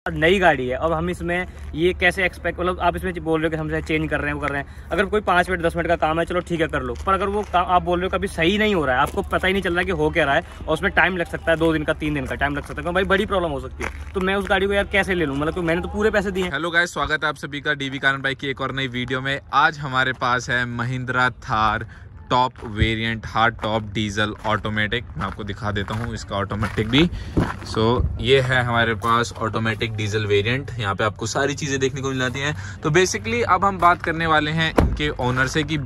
नई गाड़ी है और हम इसमें ये कैसे एक्सपेक्ट, मतलब आप इसमें बोल रहे हो कि हमसे चेंज कर रहे हैं, वो कर रहे हैं। अगर कोई 5 मिनट 10 मिनट का काम है, चलो ठीक है कर लो, पर अगर वो काम आप बोल रहे हो कभी सही नहीं हो रहा है, आपको पता ही नहीं चल रहा है कि हो क्या रहा है, और उसमें टाइम लग सकता है 2 दिन का 3 दिन का टाइम लग सकता है, भाई बड़ी प्रॉब्लम हो सकती है। तो मैं उस गाड़ी को यार कैसे ले लूँ, मतलब मैंने तो पूरे पैसे दिए। हेलो गाइस, स्वागत है आप सभी का डीवी कारण बाइक की एक और नई वीडियो में। आज हमारे पास है Mahindra Thar top variant hard top diesel automatic. मैं आपको दिखा देता हूँ इसका ऑटोमेटिक भी। ये है हमारे पास ऑटोमेटिक डीजल वेरिएंट। यहाँ पे आपको सारी चीज़ें देखने को मिल जाती हैं। तो बेसिकली अब हम बात करने वाले हैं इनके ओनर से कि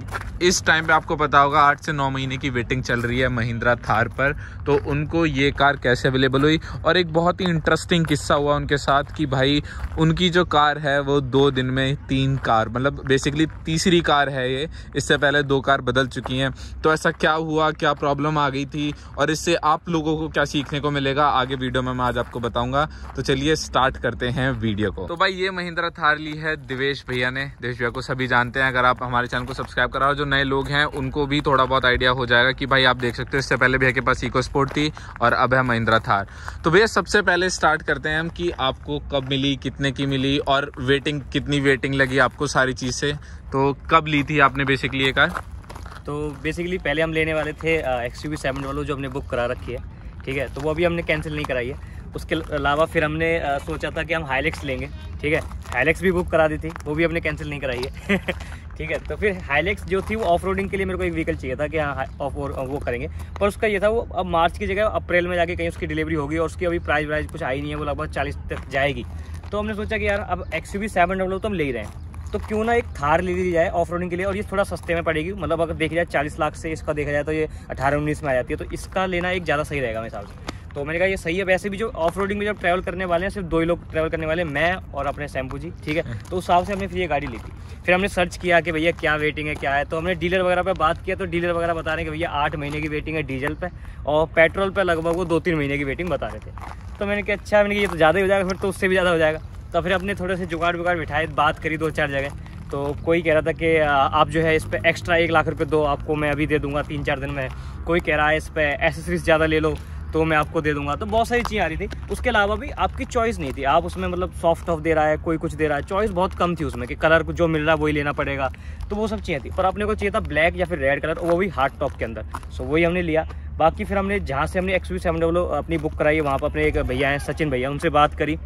इस टाइम पे आपको पता होगा 8 से 9 महीने की वेटिंग चल रही है महिंद्रा थार पर, तो उनको ये कार कैसे अवेलेबल हुई। और एक बहुत ही इंटरेस्टिंग किस्सा हुआ उनके साथ कि भाई उनकी जो कार है वो 2 दिन में 3 कार, मतलब बेसिकली तीसरी कार है ये, इससे पहले 2 कार बदल चुकी। तो ऐसा क्या हुआ, क्या प्रॉब्लम आ गई थी और इससे आप लोगों को क्या सीखने को मिलेगा आगे वीडियो में मैं आज आपको बताऊंगा। तो चलिए स्टार्ट करते हैं वीडियो को। तो भाई ये महिंद्रा थार ली है दिवेश भैया ने। दिवेश भैया को सभी जानते हैं, अगर आप हमारे चैनल को सब्सक्राइब करा हो, जो नए लोग हैं उनको भी थोड़ा बहुत आइडिया हो जाएगा कि भाई आप देख सकते हो इससे पहले भैया के पास इको स्पोर्ट थी और अब है महिंद्रा थार। तो भैया सबसे पहले स्टार्ट करते हैं हम कि आपको कब मिली, कितने की मिली और वेटिंग कितनी वेटिंग लगी आपको सारी चीज़ से। तो कब ली थी आपने बेसिकली ये कार? तो बेसिकली पहले हम लेने वाले थे XUV 7 वालों, जो हमने बुक करा रखी है, ठीक है। तो वो अभी हमने कैंसिल नहीं कराई है। उसके अलावा फिर हमने सोचा था कि हम हाइलेक्स लेंगे, ठीक है। हाइलेक्स भी बुक करा दी थी, वो भी हमने कैंसिल नहीं कराई है ठीक है। तो फिर हाइलेक्स जो थी वो ऑफ रोडिंग के लिए मेरे को एक व्हीकल चाहिए था कि हाँ ऑफ वो करेंगे, पर उसका ये था वो अब मार्च की जगह अप्रैल में जाके कहीं उसकी डिलीवरी होगी और उसकी अभी प्राइस कुछ आई नहीं है, वो लगभग 40 तक जाएगी। तो हमने सोचा कि यार अब XUV 7 वालों तो हम ले ही रहे हैं, तो क्यों ना एक थार ले ली जाए ऑफ रोडिंग के लिए, और ये थोड़ा सस्ते में पड़ेगी। मतलब अगर देखा जाए 40 लाख से इसका देखा जाए तो ये 18-19 में आ जाती है, तो इसका लेना एक ज़्यादा सही रहेगा मेरे हिसाब से। तो मैंने कहा ये सही है। वैसे भी जो ऑफ रोडिंग में जब ट्रैवल करने वाले हैं, सिर्फ 2 ही लोग ट्रैवल करने वाले हैं, मैं और अपने शैम्पू जी, ठीक है। तो उस हिसाब से हमने फिर ये गाड़ी ली थी। फिर हमने सर्च किया कि भैया क्या वेटिंग है, क्या है। तो हमने डीलर वगैरह पे बात किया, तो डीलर वगैरह बता रहे हैं कि भैया 8 महीने की वेटिंग है डीजल पे, और पेट्रोल पे लगभग वो 2-3 महीने की वेटिंग बता रहे थे। तो मैंने कहा अच्छा, मैंने ये तो ज़्यादा ही हो जाएगा, फिर तो उससे भी ज़्यादा हो जाएगा। तो फिर अपने थोड़े से जुगाड़ बिठाए, बात करी 2-4 जगह। तो कोई कह रहा था कि आप जो है इस पर एक्स्ट्रा 1 लाख रुपये दो, आपको मैं अभी दे दूंगा 3-4 दिन में। कोई कह रहा है इस पर एसेसरीज ज़्यादा ले लो तो मैं आपको दे दूंगा। तो बहुत सारी चीज़ें आ रही थी। उसके अलावा भी आपकी चॉइस नहीं थी, आप उसमें मतलब सॉफ्ट ऑफ दे रहा है, कोई कुछ दे रहा है, चॉइस बहुत कम थी उसमें कि कलर जो मिल रहा है वही लेना पड़ेगा। तो वो सब चीज़ें थी, पर अपने को चाहिए था ब्लैक या फिर रेड कलर, वो भी हार्ड टॉप के अंदर। सो वही हमने लिया। बाकी फिर हमने जहाँ से हमने XUV 7 अपनी बुक कराई है, वहाँ पर अपने एक भैया हैं सचिन भैया, उनसे बात करी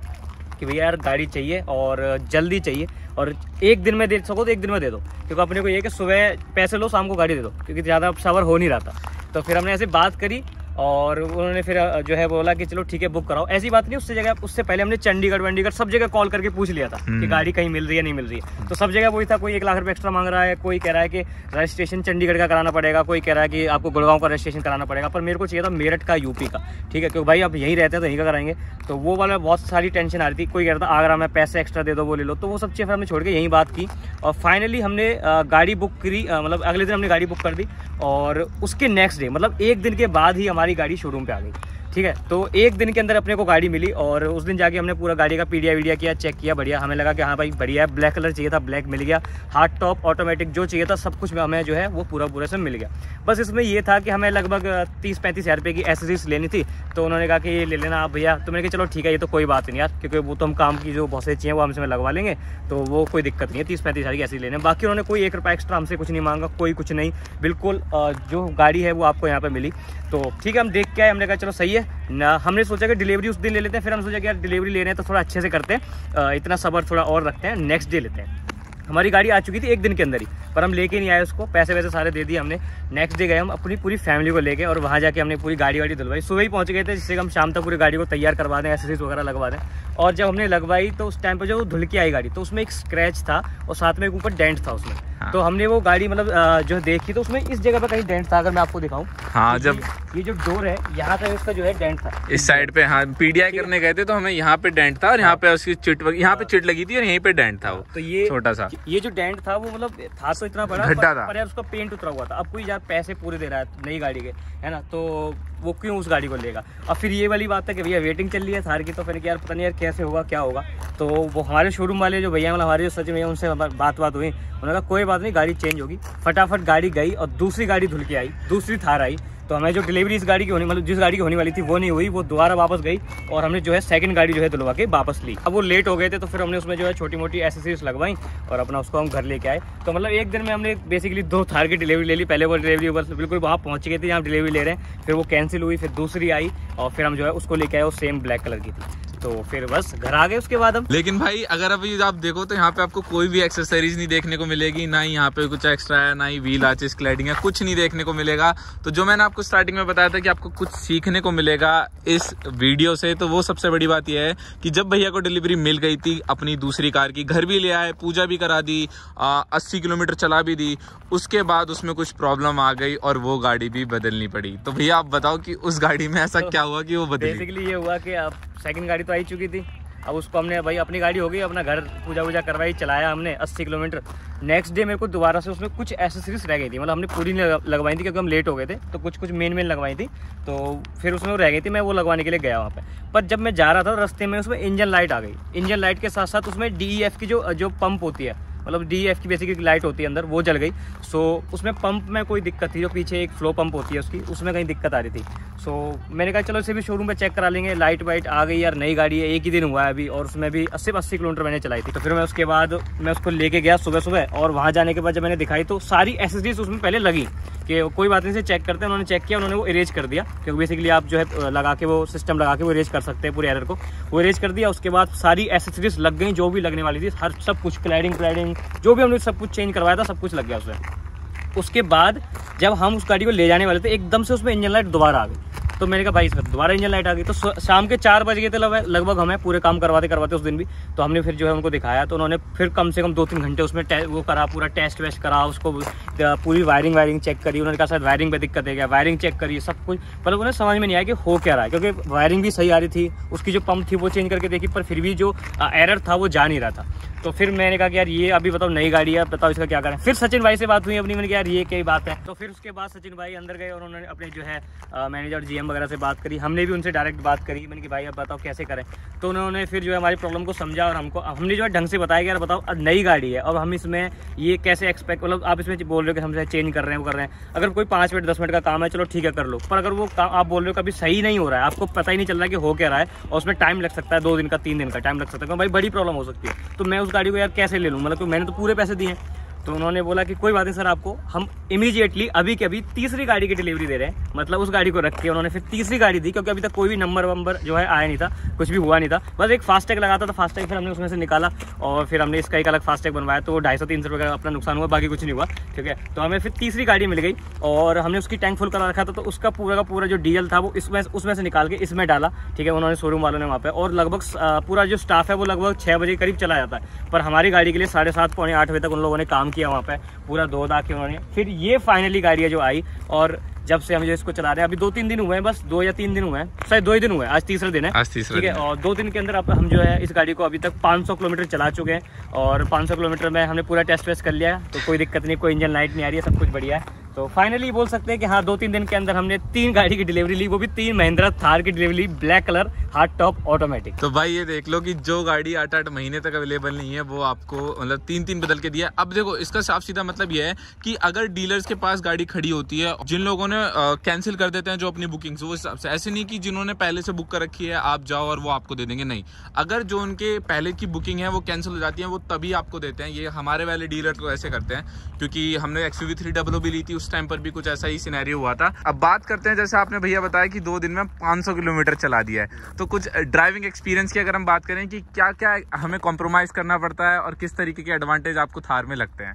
कि भैया यार गाड़ी चाहिए और जल्दी चाहिए, और 1 दिन में दे सको तो 1 दिन में दे दो, क्योंकि अपने को ये कि सुबह पैसे लो शाम को गाड़ी दे दो, क्योंकि ज़्यादा सवर हो नहीं रहा था। तो फिर हमने ऐसे बात करी और उन्होंने फिर जो है बोला कि चलो ठीक है बुक कराओ। ऐसी बात नहीं, उससे पहले हमने चंडीगढ़ सब जगह कॉल करके पूछ लिया था कि गाड़ी कहीं मिल रही है नहीं मिल रही है। तो सब जगह वही था, कोई 1 लाख रुपये एक्स्ट्रा मांग रहा है, कोई कह रहा है कि रजिस्ट्रेशन चंडीगढ़ का कराना पड़ेगा, कोई कह रहा है कि आपको गुड़गांव का रजिस्ट्रेशन कराना पड़ेगा। पर मेरे को चाहिए था मेरठ का, यूपी का, ठीक है, क्योंकि भाई आप यहीं रहते हैं तो यहीं का कराएंगे। तो वो वाला बहुत सारी टेंशन आ रही थी। कोई कह रहा था आगरा में पैसे एक्स्ट्रा दे दो, वो ले लो। तो वो सब चीज़ें हमने छोड़ के यहीं बात की और फाइनली हमने गाड़ी बुक करी। मतलब अगले दिन हमने गाड़ी बुक कर दी और उसके नेक्स्ट डे, मतलब 1 दिन के बाद ही हमारी गाड़ी शोरूम पे आ गई, ठीक है। तो 1 दिन के अंदर अपने को गाड़ी मिली और उस दिन जाके हमने पूरा गाड़ी का पीडिया किया, चेक किया, बढ़िया। हमें लगा कि हाँ भाई बढ़िया है। ब्लैक कलर चाहिए था, ब्लैक मिल गया। हार्ड टॉप ऑटोमेटिक जो चाहिए था सब कुछ हमें जो है वो पूरा से मिल गया। बस इसमें ये था कि हमें लगभग 30-35 हज़ार रुपये की एसेसरीज लेनी थी। तो उन्होंने कहा कि ये ले लेना आप भैया। तो मैंने कहा चलो ठीक है, ये तो कोई बात नहीं यार, क्योंकि वो तो हम काम की जो बहुत सारी चीज़ें वो हमसे लगवा लेंगे, तो वो कोई दिक्कत नहीं है। 30-35 हज़ार की ऐसी लेने। बाकी उन्होंने कोई 1 रुपया एक्स्ट्रा हमसे कुछ नहीं मांगा, कोई कुछ नहीं, बिल्कुल जो गाड़ी है वो आपको यहाँ पर मिली। तो ठीक है, हम देख के आए, हमने कहा चलो सही है ना। हमने सोचा कि डिलीवरी उस दिन ले लेते हैं, फिर हम सोचा कि यार डिलीवरी ले रहे हैं तो थोड़ा अच्छे से करते हैं, इतना सब्र थोड़ा और रखते हैं, नेक्स्ट डे लेते हैं। हमारी गाड़ी आ चुकी थी 1 दिन के अंदर ही, पर हम लेके नहीं आए उसको, पैसे वैसे सारे दे दिए हमने। नेक्स्ट डे गए हम अपनी पूरी फैमिली को लेके और वहाँ जाके हमने पूरी गाड़ी धुलवाई। सुबह ही पहुँच गए थे, जिससे हम शाम तक पूरी गाड़ी को तैयार करवा दें, एसेसरीज वगैरह लगवा दें। और जब हमने लगवाई तो उस टाइम पर जब वो धुल के आई गाड़ी, तो उसमें एक स्क्रैच था और साथ में एक ऊपर डेंट था उसमें। हाँ। तो हमने वो गाड़ी मतलब जो देखी तो उसमें इस जगह पर कहीं डेंट था, अगर मैं आपको दिखाऊं। हाँ, जब ये जो डोर है यहाँ पे इसका जो है डेंट था इस साइड पे। हाँ, PDI करने गए थे तो हमें यहाँ पे डेंट था और यहाँ पे उसकी यहाँ पे चिट लगी थी और यहीं पे डेंट था। वो तो ये छोटा सा, ये जो डेंट था वो मतलब था तो इतना बड़ा, गड्ढा था, पर यार उसका पेंट उतरा हुआ था। अब कोई यार पैसे पूरे दे रहा है नई गाड़ी के, है ना, तो वो क्यों उस गाड़ी को लेगा। और फिर ये वाली बात है कि भैया वेटिंग चल रही है थार की, तो फिर यार पता नहीं यार कैसे होगा क्या होगा। तो वो हमारे शोरूम वाले जो भैया, मतलब हमारे जो सचिन भैया, उनसे बात हुई। उन्होंने कहा कोई बात नहीं, गाड़ी चेंज होगी। फटाफट गाड़ी गई और दूसरी गाड़ी धुल के आई, दूसरी थार आई। तो हमें जो डिलीवरी इस गाड़ी की होनी, मतलब जिस गाड़ी की होने वाली थी वो नहीं हुई, वो दोबारा वापस गई और हमने जो है सेकंड गाड़ी जो है धुलवा के वापस ली। अब वो लेट हो गए थे तो फिर हमने उसमें जो है छोटी मोटी एसेसरीज लगवाई और अपना उसको हम घर लेके आए। तो मतलब एक दिन में हमने बेसिकली 2 थार की डिलीवरी ले ली। पहले वो डिलीवरी बस बिल्कुल वहाँ पहुँच गए थे जहाँ डिलीवरी ले रहे हैं, फिर वो कैंसिल हुई, फिर दूसरी आई और फिर हम जो है उसको लेके आए, वो सेम ब्लैक कलर की थी। तो फिर बस घर आ गए उसके बाद हम। लेकिन भाई अगर अभी आप देखो तो यहाँ पे आपको कोई भी एक्सेसरीज नहीं देखने को मिलेगी, ना ही यहाँ पे कुछ एक्स्ट्रा है, ना ही व्हील आर्चेस क्लैडिंग है, कुछ नहीं देखने को मिलेगा। तो जो मैंने आपको स्टार्टिंग में बताया था कि आपको कुछ सीखने को मिलेगा इस वीडियो से, तो वो सबसे बड़ी बात यह है कि जब भैया को डिलीवरी मिल गई थी अपनी दूसरी कार की, घर भी ले आए, पूजा भी करा दी, 80 किलोमीटर चला भी दी, उसके बाद उसमें कुछ प्रॉब्लम आ गई और वो गाड़ी भी बदलनी पड़ी। तो भैया आप बताओ कि उस गाड़ी में ऐसा क्या हुआ कि वो बदली? बेसिकली ये हुआ कि अब सेकंड गाड़ी तो आई चुकी थी, अब उसको हमने भाई अपनी गाड़ी हो गई, अपना घर पूजा वूजा करवाई, चलाया हमने 80 किलोमीटर। नेक्स्ट डे मेरे को दोबारा से उसमें कुछ एसेसरीज रह गई थी, मतलब हमने पूरी नहीं लगवाई थी क्योंकि हम लेट हो गए थे, तो कुछ मेन लगवाई थी। तो फिर उसमें वो रह गई थी, मैं वो लगवाने के लिए गया वहाँ पे। पर जब मैं जा रहा था रास्ते में उसमें इंजन लाइट आ गई। इंजन लाइट के साथ साथ उसमें DEF की जो पंप होती है, मतलब DEF की बेसिकली लाइट होती है अंदर, वो जल गई। सो उसमें पंप में कोई दिक्कत थी, जो पीछे एक फ्लो पंप होती है उसकी, उसमें कहीं दिक्कत आ रही थी। सो मैंने कहा चलो इसे भी शोरूम पे चेक करा लेंगे। लाइट वाइट आ गई यार, नई गाड़ी है, एक ही दिन हुआ है अभी, और उसमें भी 80 किलोमीटर मैंने चलाई थी। तो फिर मैं उसके बाद मैं उसको लेके गया सुबह, और वहाँ जाने के बाद जब मैंने दिखाई तो सारी एसेसरीज उसमें पहले लगी कि कोई बात नहीं से चेक करते हैं। उन्होंने चेक किया, उन्होंने वो इरेज कर दिया, क्योंकि बेसिकली आप जो है लगा के वो सिस्टम लगा के वो इरेज कर सकते हैं पूरे एरर को, वो इरेज कर दिया। उसके बाद सारी एसेसरीज लग गई जो भी लगने वाली थी, हर सब कुछ क्लैडिंग जो भी हमने सब कुछ चेंज करवाया था सब कुछ लग गया उसमें। उसके बाद जब हम उस गाड़ी को ले जाने वाले थे एकदम से उसमें इंजन लाइट दोबारा आ गई। तो मैंने कहा भाई इसमें दोबारा इंजन लाइट आ गई। तो शाम के 4 बज गए थे लगभग हमें पूरे काम करवाते उस दिन भी। तो हमने फिर जो है उनको दिखाया, तो उन्होंने फिर कम से कम 2-3 घंटे उसमें वो करा, पूरा टेस्ट वेस्ट करा, उसको पूरी वायरिंग चेक करी। उन्होंने कहा शायद वायरिंग पे दिक्कत है क्या, वायरिंग चेक करी, सब कुछ। मतलब उन्हें समझ में नहीं आया कि हो क्या रहा है, क्योंकि वायरिंग भी सही आ रही थी, उसकी जो पंप थी वो चेंज करके देखी, पर फिर भी जो एरर था वो जा नहीं रहा था। तो फिर मैंने कहा कि यार ये अभी बताओ नई गाड़ी है, बताओ इसका क्या करें। फिर सचिन भाई से बात हुई अपनी, मैंने कहा यार ये क्या बात है। तो फिर उसके बाद सचिन भाई अंदर गए और उन्होंने अपने जो है मैनेजर GM वगैरह से बात करी। हमने भी उनसे डायरेक्ट बात करी, मैंने कि भाई अब बताओ कैसे करें। तो उन्होंने फिर जो है हमारी प्रॉब्लम को समझा और हमने जो है ढंग से बताया कि यार बताओ नई गाड़ी है, अब हम इसमें ये कैसे एक्सपेक्ट, मतलब आप इसमें बोल रहे हो कि हम चेंज कर रहे हैं, वो कर रहे हैं। अगर कोई 5 मिनट 10 मिनट का काम है चलो ठीक है कर लो, पर अगर वो काम आप बोल रहे हो कभी सही नहीं हो रहा है, आपको पता ही नहीं चल रहा कि हो क्या रहा है, और उसमें टाइम लग सकता है 2 दिन का 3 दिन का टाइम लग सकता है, भाई बड़ी प्रॉब्लम हो सकती है। तो मैं उस गाड़ी को यार कैसे ले लूँ, मतलब मैंने तो पूरे पैसे दिए हैं। तो उन्होंने बोला कि कोई बात नहीं सर, आपको हम इमीडिएटली अभी के अभी तीसरी गाड़ी की डिलीवरी दे रहे हैं। मतलब उस गाड़ी को रख के उन्होंने फिर तीसरी गाड़ी दी, क्योंकि अभी तक कोई भी नंबर जो है आया नहीं था, कुछ भी हुआ नहीं था। बस एक फास्टैग लगाता था, फास्टैग फिर हमने उसमें से निकाला और फिर हमने इसका एक अलग फास्टैग बनवाया। तो 250-300 रुपये का अपना नुकसान हुआ, बाकी कुछ नहीं हुआ, ठीक है। तो हमें फिर तीसरी गाड़ी मिल गई और हमने उसकी टैंक फुल करा रखा था, तो उसका पूरा का पूरा जो डीजल था वो उसमें से निकाल के इसमें डाला, ठीक है। उन्होंने शोरूम वालों ने वहाँ पे, और लगभग पूरा जो स्टाफ है वो लगभग 6 बजे करीब चला जाता है, पर हमारी गाड़ी के लिए 7:30 पौने 8 बजे तक उन लोगों ने काम किया वहाँ पे, पूरा धो धा के उन्होंने। फिर ये फाइनली गाड़ी है जो आई, और जब से हम जो इसको चला रहे हैं अभी 2-3 दिन हुए हैं, बस 2 या 3 दिन हुए हैं, शायद 2 ही दिन हुए हैं, आज तीसरा दिन है, ठीक है। और 2 दिन के अंदर अब हम जो है इस गाड़ी को अभी तक 500 किलोमीटर चला चुके हैं, और 500 किलोमीटर में हमने पूरा टेस्ट वेस्ट कर लिया है, तो कोई दिक्कत नहीं, कोई इंजन लाइट नहीं आ रही है, सब कुछ बढ़िया है। तो फाइनली बोल सकते हैं कि हाँ 2-3 दिन के अंदर हमने 3 गाड़ी की डिलीवरी ली, वो भी 3 महिंद्रा थार की डिलीवरी ली, black colour hard top automatic. तो भाई ये देख लो कि जो गाड़ी 8-8 महीने तक अवेलेबल नहीं है वो आपको मतलब 3 बदल के दिया। अब देखो इसका साफ सीधा मतलब ये है कि अगर डीलर्स के पास गाड़ी खड़ी होती है, जिन लोगों ने कैंसिल कर देते हैं जो अपनी बुकिंग, वो हिसाब से, ऐसे नहीं कि जिन्होंने पहले से बुक कर रखी है आप जाओ और वो आपको दे देंगे, नहीं। अगर जो उनके पहले की बुकिंग है वो कैंसिल हो जाती है, वो तभी आपको देते हैं। ये हमारे वाले डीलर तो ऐसे करते हैं, क्योंकि हमने XUV 300 भी ली थी, उस टाइम पर भी कुछ ऐसा ही सिनेरियो हुआ था। अब बात करते हैं, जैसे आपने भैया बताया कि 2 दिन में 500 किलोमीटर चला दिया है, तो कुछ ड्राइविंग एक्सपीरियंस की अगर हम बात करें कि क्या क्या हमें कॉम्प्रोमाइज करना पड़ता है और किस तरीके के एडवांटेज आपको थार में लगते हैं?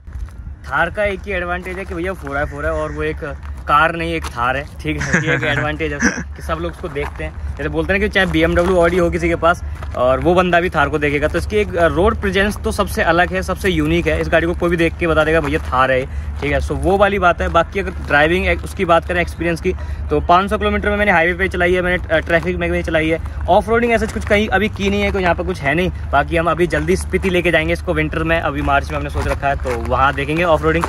थार का एक ही एडवांटेज है कि भैया 4x4 है, और वो एक कार नहीं एक थार है, ठीक है। ये एक एडवांटेज है कि सब लोग उसको देखते हैं, जैसे बोलते हैं कि चाहे BMW ऑडी हो किसी के पास और वो बंदा भी थार को देखेगा, तो इसकी एक रोड प्रेजेंस तो सबसे अलग है, सबसे यूनिक है। इस गाड़ी को कोई भी देख के बता देगा भैया थार है, ठीक है। सो वो वाली बात है। बाकी अगर ड्राइविंग उसकी बात करें एक्सपीरियंस की, तो 500 किलोमीटर में मैंने हाईवे पे चलाई है, मैंने ट्रैफिक में भी चलाई है। ऑफ रोडिंग ऐसा कुछ कहीं अभी की नहीं है, कोई यहाँ पर कुछ है नहीं। बाकी हम अभी जल्दी स्पीति लेके जाएंगे इसको विंटर में, अभी मार्च में हमने सोच रखा है, तो वहाँ देखेंगे ऑफ रोडिंग।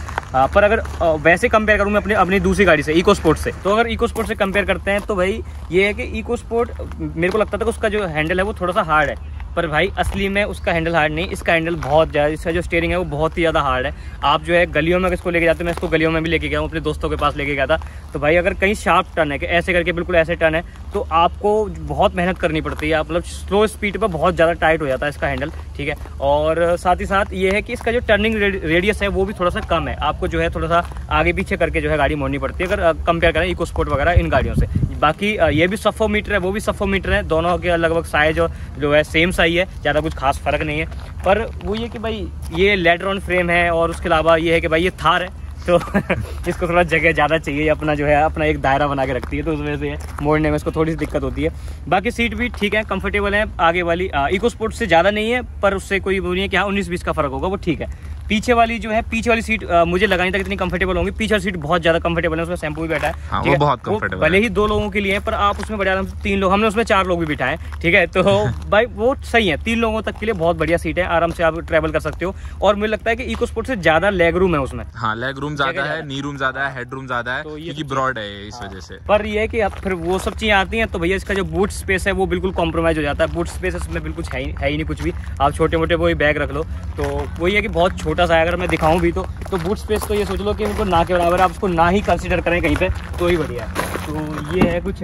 पर अगर वैसे कंपेयर करूँ मैं अपनी दूसरी गाड़ी से, इको स्पोर्ट से, तो अगर इको स्पोर्ट से कंपेयर करते हैं तो भाई ये है कि इको स्पोर्ट मेरे को लगता था कि उसका जो हैंडल है वो थोड़ा सा हार्ड है, पर भाई असली में उसका हैंडल हार्ड नहीं, इसका हैंडल बहुत ज़्यादा, इसका जो स्टीयरिंग है वो बहुत ही ज़्यादा हार्ड है। आप जो है गलियों में इसको लेके जाते हैं, मैं इसको गलियों में भी लेके गया हूँ, अपने दोस्तों के पास लेके गया था, तो भाई अगर कहीं शार्प टर्न है कि ऐसे करके बिल्कुल ऐसे टर्न है तो आपको बहुत मेहनत करनी पड़ती है, मतलब स्लो स्पीड पर बहुत ज़्यादा टाइट हो जाता है इसका हैंडल, ठीक है। और साथ ही साथ ये है कि इसका जो टर्निंग रेडियस है वो भी थोड़ा सा कम है, आपको जो है थोड़ा सा आगे पीछे करके जो है गाड़ी मोड़नी पड़ती है अगर कंपेयर करें इको स्पोर्ट वगैरह इन गाड़ियों से। बाकी ये भी सफ़ो मीटर है, वो भी सफ़ो मीटर है, दोनों के लगभग साइज जो है सेम साइज है, ज़्यादा कुछ खास फर्क नहीं है। पर वो ये कि भाई ये लेडर ऑन फ्रेम है और उसके अलावा ये है कि भाई ये थार है तो इसको थोड़ा जगह ज़्यादा चाहिए, अपना जो है अपना एक दायरा बना के रखती है, तो उस वजह से मोड़ने में इसको थोड़ी सी दिक्कत होती है। बाकी सीट भी ठीक है, कंफर्टेबल है, आगे वाली इको स्पोर्ट से ज़्यादा नहीं है, पर उससे कोई वो नहीं है कि हाँ 19-20 का फ़र्क होगा, वो ठीक है। पीछे वाली जो है, पीछे वाली सीट मुझे लगा नहीं था कितनी कंफर्टेबल होंगी, पीछे वाली सीट बहुत ज़्यादा कंफर्टेबल है, उसमें शैम्पू भी बैठा है, हाँ, वो बहुत कंफर्टेबल है। भले ही 2 लोगों के लिए है पर आप उसमें बड़े आराम से 3 लोग, हमने उसमें 4 लोग भी बिठाए, ठीक है, तो भाई वो सही है, 3 लोगों तक के लिए बहुत बढ़िया सीट है, आराम से आप ट्रैवल कर सकते हो। और मुझे लगता है कि इको स्पोर्ट से ज़्यादा लेग रूम है उसमें, हाँ लेग रूम ज़्यादा है, नी रूम ज़्यादा है, हेड रूम ज़्यादा है, तो क्योंकि ब्रॉड है इस वजह से। पर ये है कि अब फिर वो सब चीज़ें आती हैं तो भैया इसका जो बूट स्पेस है वो बिल्कुल कॉम्प्रोमाइज़ हो जाता है, बूट स्पेस इसमें बिल्कुल है ही नहीं कुछ भी, आप छोटे मोटे वही बैग रख लो, तो वही है कि बहुत छोटा सा है, अगर मैं दिखाऊँ भी तो बूट स्पेस तो ये सोच लो कि उनको ना के बराबर, आप उसको ना ही कंसीडर करें कहीं पे तो ही बढ़िया है। तो ये है कुछ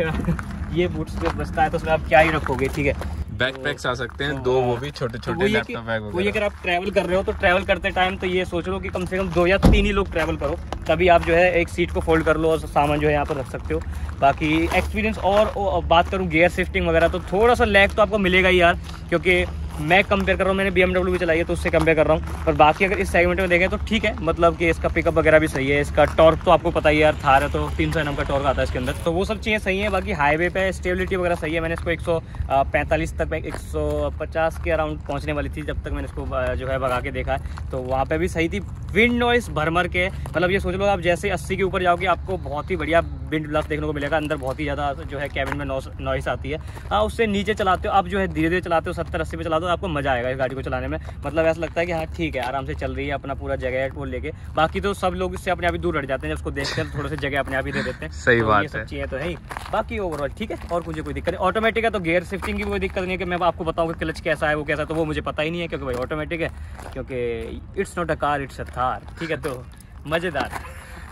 ये बूट स्पेस बचता है तो उसमें आप क्या ही रखोगे, ठीक है। बैकपैक्स आ सकते हैं 2, वो भी छोटे छोटे लैपटॉप बैग वही अगर आप ट्रैवल कर रहे हो तो ट्रैवल करते टाइम तो ये सोच लो कि कम से कम 2 या 3 ही लोग ट्रैवल करो, तभी आप जो है एक सीट को फोल्ड कर लो और सामान जो है यहाँ पर रख सकते हो। बाकी एक्सपीरियंस और बात करूँ गियर शिफ्टिंग वगैरह तो थोड़ा सा लैग तो आपको मिलेगा ही यार, क्योंकि मैं कंपेयर कर रहा हूँ, मैंने BMW भी चलाई है तो उससे कंपेयर कर रहा हूँ। पर बाकी अगर इस सेगमेंट में देखें तो ठीक है, मतलब कि इसका पिकअप वगैरह भी सही है, इसका टॉर्क तो आपको पता ही यार, थार है तो 300 Nm का टॉर्क आता है इसके अंदर, तो वो सब चीज़ें सही है। बाकी हाईवे पे स्टेबिलिटी वगैरह सही है, मैंने इसको 145 तक 150 के अराउंड पहुँचने वाली थी जब तक मैंने इसको जो है भगा के देखा है, तो वहाँ पर भी सही थी। विंड नॉइस भरमर के, मतलब ये सोच लो आप जैसे 80 के ऊपर जाओगे आपको बहुत ही बढ़िया विंड ब्लास्ट देखने को मिलेगा, अंदर बहुत ही ज़्यादा जो है कैबिन में नॉइस आती है। हाँ उससे नीचे चलाते हो आप जो है धीरे धीरे चलाते हो, 70-80 पे चलाते हो, आपको मज़ा आएगा इस गाड़ी को चलाने में, मतलब ऐसा लगता है कि हाँ ठीक है आराम से चल रही है, अपना पूरा जगह वो लेके। बाकी तो सब लोग इससे अपने आप ही दूर हट जाते हैं जब उसको देखते हैं, थोड़े से जगह अपने आप ही दे देते हैं। सही बात है, ये सब चीज़ें तो है ही। बाकी ओवरऑल ठीक है, और मुझे कोई दिक्कत नहीं। ऑटोमेटिक है तो गियर शिफ्टिंग की कोई दिक्कत नहीं है कि मैं आपको बताऊँ कि क्लच कैसा है वो कैसा है, तो वो मुझे पता ही नहीं है क्योंकि भाई ऑटोमेटिक है, क्योंकि it's not a car it's a Thar, ठीक है, तो मज़ेदार।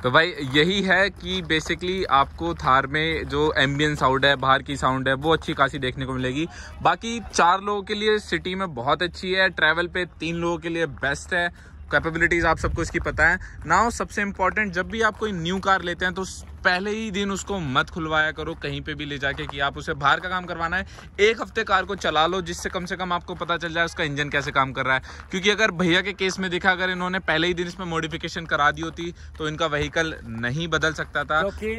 तो भाई यही है कि बेसिकली आपको थार में जो एम्बियंस साउंड है, बाहर की साउंड है, वो अच्छी खासी देखने को मिलेगी। बाकी 4 लोगों के लिए सिटी में बहुत अच्छी है, ट्रैवल पे 3 लोगों के लिए बेस्ट है, कैपेबिलिटीज़ आप सबको इसकी पता है ना। सबसे इम्पॉर्टेंट, जब भी आप कोई न्यू कार लेते हैं तो पहले ही दिन उसको मत खुलवाया करो कहीं पे भी ले जाके कि आप उसे बाहर का काम करवाना है। 1 हफ्ते कार को चला लो जिससे कम से कम आपको पता चल जाए उसका इंजन कैसे काम कर रहा है, क्योंकि अगर भैया के केस में देखा, अगर इन्होंने पहले ही दिन इसमें मॉडिफिकेशन करा दी होती तो इनका व्हीकल नहीं बदल सकता था। क्योंकि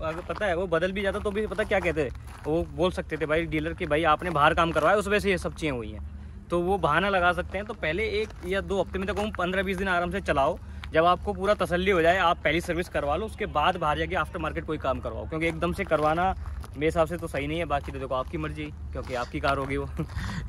अगर पता है वो बदल भी जाता तो भी पता क्या कहते, वो बोल सकते थे भाई डीलर कि भाई आपने बाहर काम करवाया उस वजह से ये सब चीज़ें हुई हैं, तो वो बहाना लगा सकते हैं। तो पहले 1 या 2 हफ्ते में तक 15-20 दिन आराम से चलाओ, जब आपको पूरा तसल्ली हो जाए आप पहली सर्विस करवा लो, उसके बाद बाहर जाके आफ्टर मार्केट कोई काम करवाओ, क्योंकि एकदम से करवाना मेरे हिसाब से तो सही नहीं है। बाकी तो देखो आपकी मर्जी, क्योंकि आपकी कार होगी वो।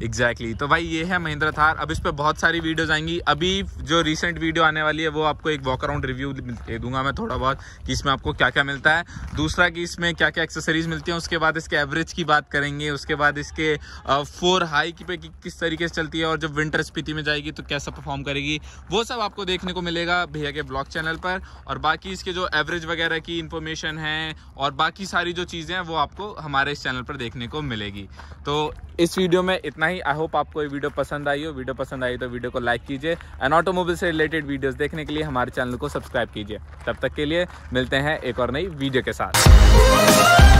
एग्जैक्टली तो भाई ये है महिंद्रा थार। अब इस पर बहुत सारी वीडियोस आएंगी। अभी जो रिसेंट वीडियो आने वाली है वो आपको एक वॉक अराउंड रिव्यू दे दूंगा मैं थोड़ा बहुत, कि इसमें आपको क्या क्या मिलता है, दूसरा कि इसमें क्या क्या एक्सेसरीज मिलती हैं, उसके बाद इसके एवरेज की बात करेंगे, उसके बाद इसके 4 हाई की पे किस तरीके से चलती है, और जब विंटर स्पीति में जाएगी तो कैसा परफॉर्म करेगी, वो सब आपको देखने को मिलेगा भैया के ब्लॉग चैनल पर। और बाकी इसके जो एवरेज वगैरह की इंफॉर्मेशन है और बाकी सारी जो चीज़ें हैं वो आपको हमारे इस चैनल पर देखने को मिलेगी। तो इस वीडियो में इतना ही। आई होप आपको ये वीडियो पसंद आई हो। वीडियो पसंद आई तो वीडियो को लाइक कीजिए, एंड ऑटोमोबाइल से रिलेटेड वीडियोस देखने के लिए हमारे चैनल को सब्सक्राइब कीजिए। तब तक के लिए मिलते हैं एक और नई वीडियो के साथ।